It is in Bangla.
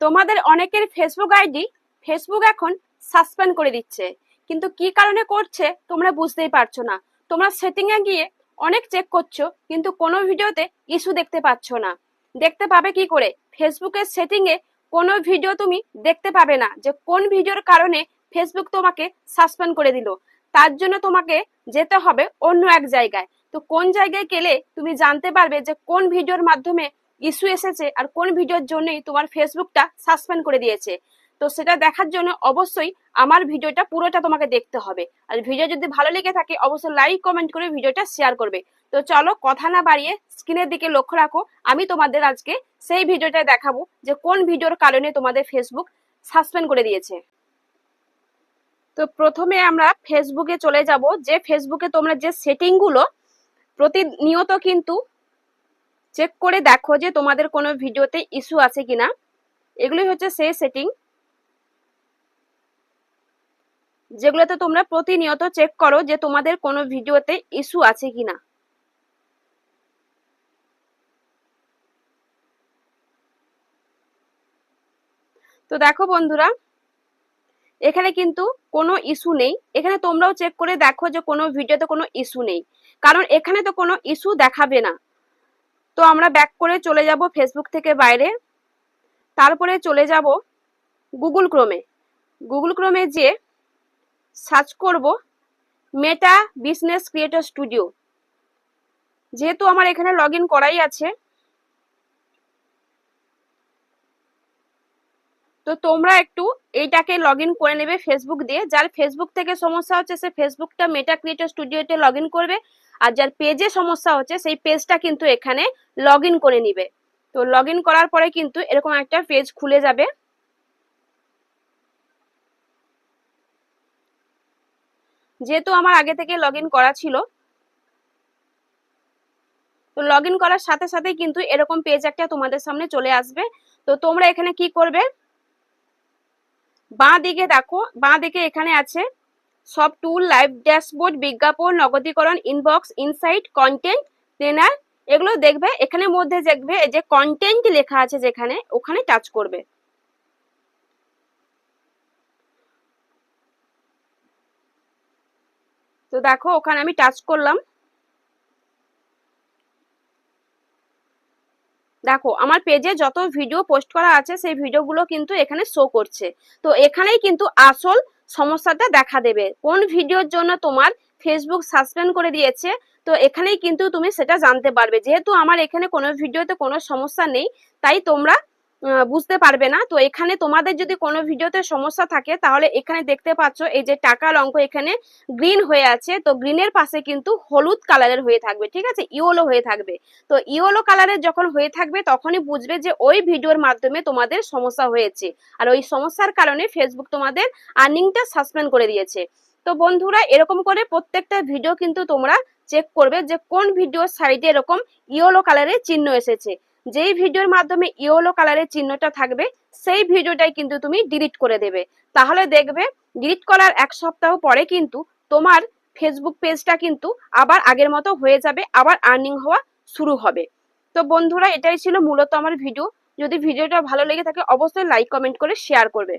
তোমাদের অনেকের ফেসবুক আইডি ফেসবুক এখন সাসপেন্ড করে দিচ্ছে, কিন্তু কি কারণে করছে তোমরা বুঝতেই পারছো না। তোমরা সেটিং এ গিয়ে অনেক চেক করছো, কিন্তু কোনো ভিডিওতে ইস্যু দেখতে পাচ্ছ না। দেখতে পাবে কি করে? ফেসবুকের সেটিং এ কোনো ভিডিও তুমি দেখতে পাবে না যে কোন ভিডিওর কারণে ফেসবুক তোমাকে সাসপেন্ড করে দিল। তার জন্য তোমাকে যেতে হবে অন্য এক জায়গায়। তো কোন জায়গায় গেলে তুমি জানতে পারবে যে কোন ভিডিওর মাধ্যমে ইস্যু এসেছে আর কোন ভিডিওর জন্যই তোমার ফেসবুকটা সাসপেন্ড করে দিয়েছে। তো সেটা দেখার জন্য অবশ্যই আমার ভিডিওটা পুরোটা তোমাকে দেখতে হবে। আর ভিডিও যদি ভালো লেগে থাকে অবশ্যই লাইক কমেন্ট করে ভিডিওটা শেয়ার করবে। তো চলো কথা না বাড়িয়ে স্ক্রিনের দিকে লক্ষ্য রাখো, আমি তোমাদের আজকে সেই ভিডিওটা দেখাবো যে কোন ভিডিওর কারণে তোমাদের ফেসবুক সাসপেন্ড করে দিয়েছে। তো প্রথমে আমরা ফেসবুকে চলে যাব। যে ফেসবুকে তোমরা যে সেটিং গুলো প্রতিনিয়ত কিন্তু চেক করে দেখো যে তোমাদের কোনো ভিডিওতে ইস্যু আছে কিনা, এগুলি হচ্ছে সেই সেটিং যেগুলোতে তোমরা প্রতিনিয়ত চেক করো যে তোমাদের কোনো ভিডিওতে ইস্যু আছে কিনা। তো দেখো বন্ধুরা, এখানে কিন্তু কোনো ইস্যু নেই। এখানে তোমরাও চেক করে দেখো যে কোনো ভিডিওতে কোনো ইস্যু নেই, কারণ এখানে তো কোনো ইস্যু দেখাবে না। তো আমরা ব্যাক করে চলে যাব ফেসবুক থেকে বাইরে, তারপরে চলে যাব গুগল ক্রোমে। গুগল ক্রোমে যে সার্চ করব মেটা বিজনেস ক্রিয়েটর স্টুডিও। যেহেতু আমার এখানে লগ ইন করাই আছে, তো তোমরা একটু এইটাকে লগ ইন করে নেবে ফেসবুক দিয়ে। যার ফেসবুক থেকে সমস্যা হচ্ছে সে ফেসবুকটা মেটা ক্রিয়েটর স্টুডিওতে লগ ইন করবে, আর যার পেজে সমস্যা হচ্ছে সেই পেজটা কিন্তু এখানে লগ ইন করে নিবে। তো লগ ইন করার পরে কিন্তু এরকম একটা পেজ খুলে যাবে। যেহেতু আমার আগে থেকে লগ ইন করা ছিল, তো লগ ইন করার সাথে সাথে কিন্তু এরকম পেজ একটা তোমাদের সামনে চলে আসবে। তো তোমরা এখানে কি করবে, বাঁ দিকে দেখো, বাঁ দিকে এখানে আছে সব টুল, লাইভ ড্যাশবোর্ড, বিজ্ঞাপন, নগদীকরণ, ইনবক্স, ইনসাইট, কন্টেন্ট ট্রেনার, এগুলো দেখবে। এখানে মধ্যে দেখবে এই যে কন্টেন্ট লেখা আছে যেখানে, ওখানে টাচ করবে। তো দেখো ওখানে আমি টাচ করলাম। দেখো আমার পেজে যত ভিডিও পোস্ট করা আছে সেই ভিডিওগুলো কিন্তু এখানে শো করছে। তো এখানেই কিন্তু আসল সমস্যাটা দেখা দেবে, কোন ভিডিওর জন্য তোমার ফেসবুক সাসপেন্ড করে দিয়েছে। তো এখানেই কিন্তু তুমি সেটা জানতে পারবে। যেহেতু আমার এখানে কোনো ভিডিওতে কোনো সমস্যা নেই, তাই তোমরা বুঝতে পারবে না। তো এখানে তোমাদের যদি কোনো ভিডিওতে সমস্যা থাকে তাহলে এখানে দেখতে পাচ্ছ এই যে টাকার অঙ্ক এখানে গ্রিন হয়ে আছে, তো গ্রিনের পাশে কিন্তু হলুদ কালারের হয়ে থাকবে, ঠিক আছে, ইয়েলো হয়ে থাকবে। তো ইয়েলো কালারের যখন হয়ে থাকবে তখনই বুঝবে যে ওই ভিডিওর মাধ্যমে তোমাদের সমস্যা হয়েছে, আর ওই সমস্যার কারণে ফেসবুক তোমাদের আর্নিংটা সাসপেন্ড করে দিয়েছে। তো বন্ধুরা, এরকম করে প্রত্যেকটা ভিডিও কিন্তু তোমরা চেক করবে যে কোন ভিডিওর সাইডে এরকম ইয়েলো কালারের চিহ্ন এসেছে। যেই ভিডিওর মাধ্যমে ইয়েলো কালারের চিহ্নটা থাকবে সেই ভিডিওটাই কিন্তু তুমি ডিলিট করে দেবে। তাহলে দেখবে ডিলিট করার এক সপ্তাহ পরে কিন্তু তোমার ফেসবুক পেজটা কিন্তু আবার আগের মতো হয়ে যাবে, আবার আর্নিং হওয়া শুরু হবে। তো বন্ধুরা, এটাই ছিল মূলত আমার ভিডিও। যদি ভিডিওটা ভালো লেগে থাকে অবশ্যই লাইক কমেন্ট করে শেয়ার করবে।